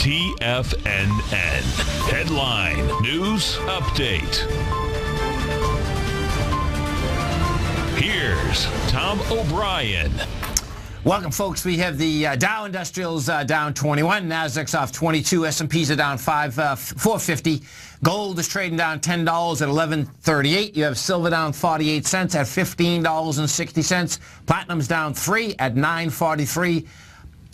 TFNN. Headline News Update. Here's Tom O'Brien. Welcome, folks. We have the Dow Industrials down 21, Nasdaq's off 22, S&Ps are down 450. Gold is trading down $10 at 11.38. You have silver down 48 cents at $15.60. Platinum's down 3 at 9.43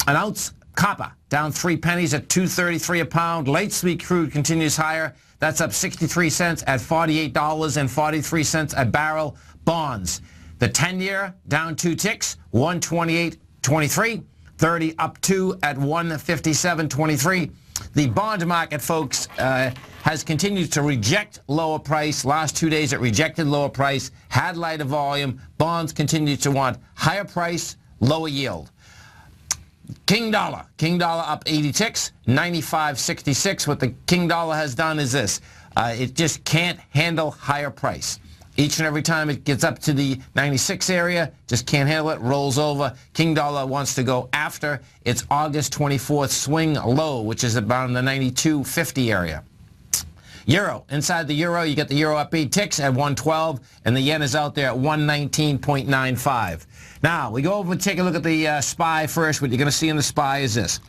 an ounce. Copper down 3 pennies at 2.33 a pound. Light sweet crude continues higher. That's up 63 cents at $48.43 a barrel. Bonds. The 10-year down 2 ticks, 128.23. 30 up 2 at 157.23. The bond market, folks, has continued to reject lower price. Last 2 days it rejected lower price, had lighter volume. Bonds continue to want higher price, lower yield. King dollar up 80 ticks, 95.66. What the King dollar has done is this. It just can't handle higher price. Each and every time it gets up to the 96 area, just can't handle it, rolls over. King dollar wants to go after its August 24th swing low, which is about in the 92.50 area. Euro. Inside the euro, you get the euro up 8 ticks at 112, and the yen is out there at 119.95. Now, we go over and take a look at the SPY first. What you're going to see in the SPY is this.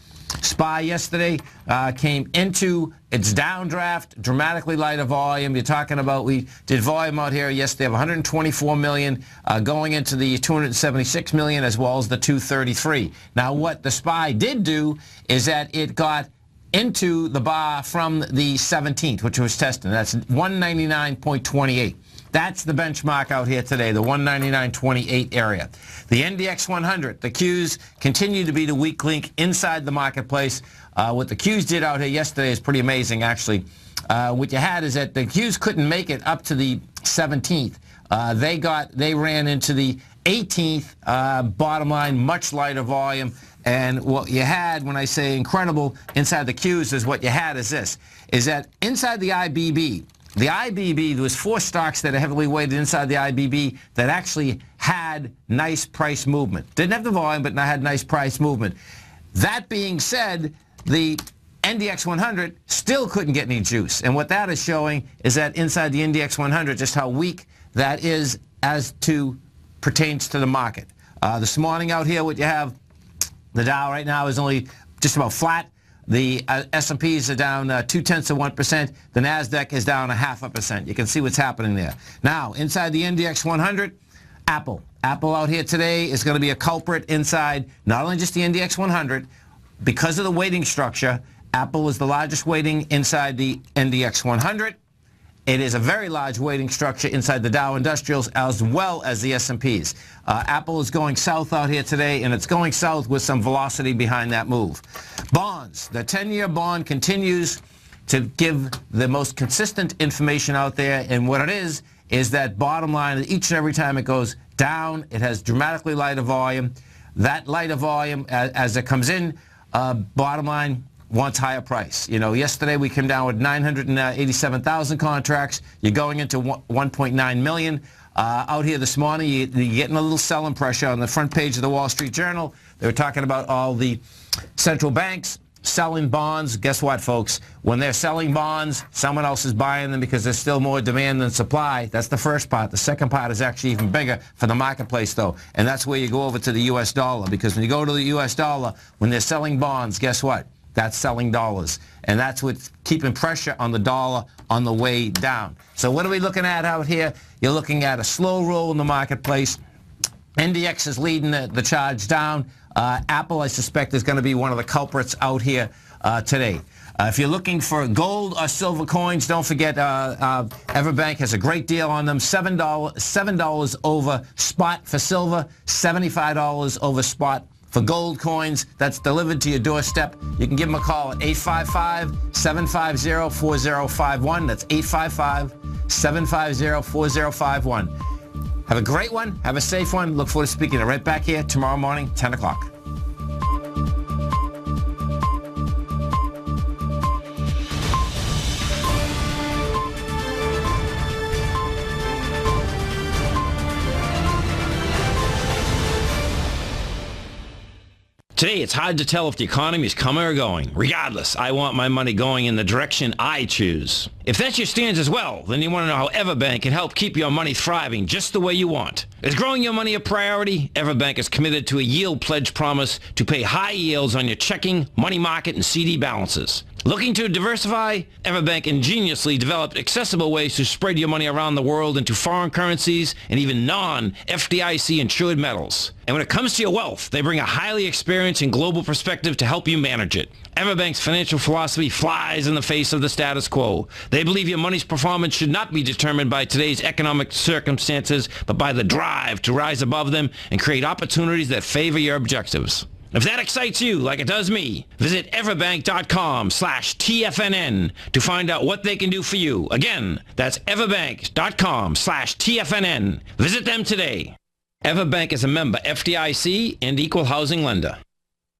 SPY yesterday came into its downdraft, dramatically lighter volume. You're talking about, we did volume out here yesterday of 124 million going into the 276 million as well as the 233. Now, what the SPY did do is that it got into the bar from the 17th, which was testing. That's 199.28. That's the benchmark out here today, the 199.28 area. The NDX 100, the Qs continue to be the weak link inside the marketplace. What the Qs did out here yesterday is pretty amazing, actually. What you had is that the Qs couldn't make it up to the 17th. They ran into the 18th, bottom line, much lighter volume. And what you had, when I say incredible, inside the Qs is what you had is this, is that inside the IBB, there was 4 stocks that are heavily weighted inside the IBB that actually had nice price movement. Didn't have the volume, but had nice price movement. That being said, the NDX 100 still couldn't get any juice. And what that is showing is that inside the NDX 100, just how weak that is as to pertains to the market. This morning out here, what you have, the Dow right now is only just about flat. The S&Ps are down 0.2%. The Nasdaq is down 0.5%. You can see what's happening there. Now, inside the NDX 100, Apple. Apple out here today is going to be a culprit inside not only just the NDX 100, because of the weighting structure. Apple is the largest weighting inside the NDX 100. It is a very large weighting structure inside the Dow Industrials as well as the S&Ps. Apple is going south out here today, and it's going south with some velocity behind that move. Bonds. The 10-year bond continues to give the most consistent information out there, and what it is that bottom line, each and every time it goes down, it has dramatically lighter volume. That lighter volume, as it comes in, bottom line, wants higher price. You know, yesterday we came down with 987,000 contracts. You're going into 1.9 million. Out here this morning, you're getting a little selling pressure on the front page of the Wall Street Journal. They were talking about all the central banks selling bonds. Guess what, folks? When they're selling bonds, someone else is buying them because there's still more demand than supply. That's the first part. The second part is actually even bigger for the marketplace, though, and that's where you go over to the U.S. dollar, because when you go to the U.S. dollar, when they're selling bonds, guess what? That's selling dollars. And that's what's keeping pressure on the dollar on the way down. So what are we looking at out here? You're looking at a slow roll in the marketplace. NDX is leading the charge down. Apple, I suspect, is going to be one of the culprits out here today. If you're looking for gold or silver coins, don't forget Everbank has a great deal on them. $7 over spot for silver, $75 over spot for gold coins. That's delivered to your doorstep. You can give them a call at 855-750-4051. That's 855-750-4051. Have a great one. Have a safe one. Look forward to speaking to you right back here tomorrow morning, 10 o'clock. Today, it's hard to tell if the economy is coming or going. Regardless, I want my money going in the direction I choose. If that's your stance as well, then you want to know how Everbank can help keep your money thriving just the way you want. Is growing your money a priority? Everbank is committed to a yield pledge promise to pay high yields on your checking, money market, and CD balances. Looking to diversify? Everbank ingeniously developed accessible ways to spread your money around the world into foreign currencies and even non-FDIC insured metals. And when it comes to your wealth, they bring a highly experienced and global perspective to help you manage it. Everbank's financial philosophy flies in the face of the status quo. They believe your money's performance should not be determined by today's economic circumstances, but by the drive to rise above them and create opportunities that favor your objectives. If that excites you like it does me, visit everbank.com/TFNN to find out what they can do for you. Again, that's everbank.com/TFNN. Visit them today. Everbank is a member FDIC and equal housing lender.